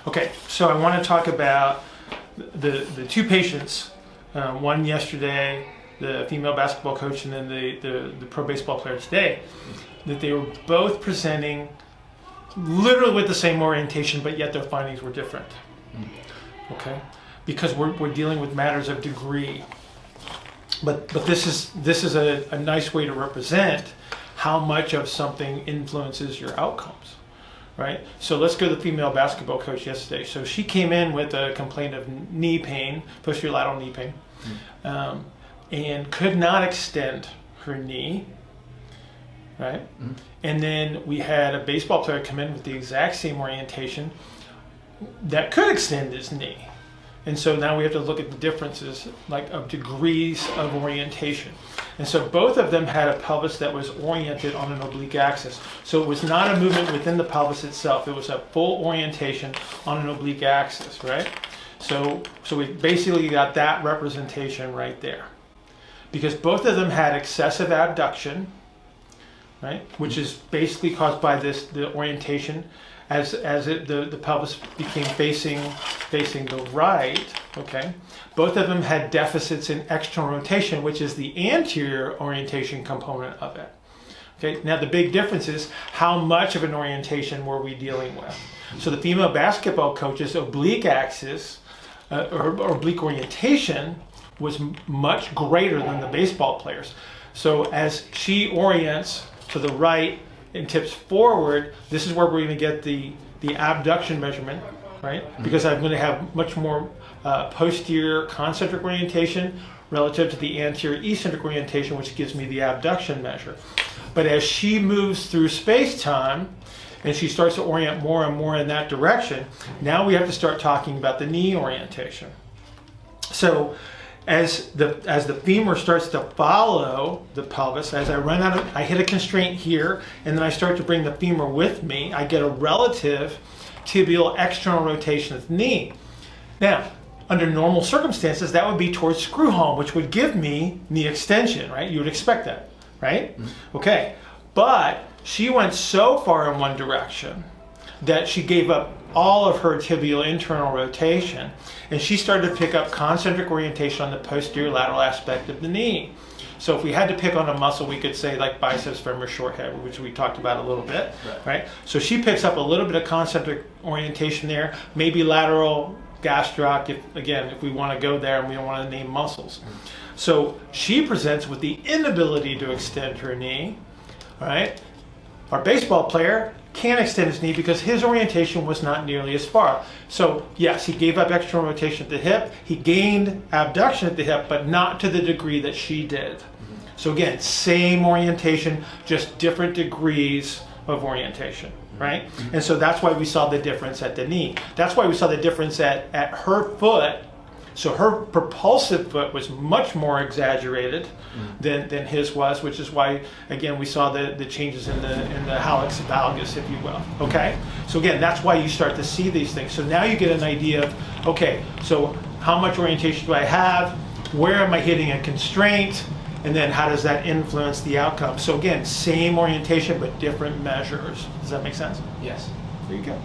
Okay, so I want to talk about the two patients, one yesterday, the female basketball coach, and then the pro baseball player today, that they were both presenting literally with the same orientation, but yet their findings were different. Okay, because we're dealing with matters of degree. But this is a nice way to represent how much of something influences your outcomes, right? So let's go to the female basketball coach yesterday. So she came in with a complaint of knee pain, posterior lateral knee pain, and could not extend her knee, right? And then we had a baseball player come in with the exact same orientation that could extend his knee. And so now we have to look at the differences, like of degrees of orientation. And so both of them had a pelvis that was oriented on an oblique axis. So it was not a movement within the pelvis itself. It was a full orientation on an oblique axis, right? So we basically got that representation right there. Because both of them had excessive abduction, right? Which is basically caused by the orientation as the pelvis became facing the right, okay? Both of them had deficits in external rotation, which is the anterior orientation component of it. Okay, now the big difference is how much of an orientation were we dealing with? So the female basketball coach's oblique axis, or oblique orientation, was much greater than the baseball players. So as she orients to the right and tips forward, this is where we're going to get the abduction measurement, right? Because I'm going to have much more posterior concentric orientation relative to the anterior eccentric orientation, which gives me the abduction measure. But as she moves through space-time and she starts to orient more and more in that direction, now we have to start talking about the knee orientation. So as the femur starts to follow the pelvis, as I hit a constraint here, and then I start to bring the femur with me, I get a relative tibial external rotation of the knee. Now, under normal circumstances, that would be towards screw home, which would give me knee extension, right? You would expect that, right? Okay, but she went so far in one direction that she gave up all of her tibial internal rotation, and she started to pick up concentric orientation on the posterior lateral aspect of the knee. So if we had to pick on a muscle, we could say like biceps femoris short head, which we talked about a little bit, right? So she picks up a little bit of concentric orientation there, maybe lateral gastroc, if we want to go there and we don't want to name muscles. So she presents with the inability to extend her knee, all right? Our baseball player can't extend his knee because his orientation was not nearly as far. So yes, he gave up external rotation at the hip, he gained abduction at the hip, but not to the degree that she did. So again, same orientation, just different degrees of orientation, right? And so that's why we saw the difference at the knee. That's why we saw the difference at her foot. So her propulsive foot was much more exaggerated than his was, which is why, again, we saw the changes in the hallux valgus, if you will, okay? So again, that's why you start to see these things. So now you get an idea of, okay, so how much orientation do I have? Where am I hitting a constraint? And then how does that influence the outcome? So again, same orientation, but different measures. Does that make sense? Yes. There you go.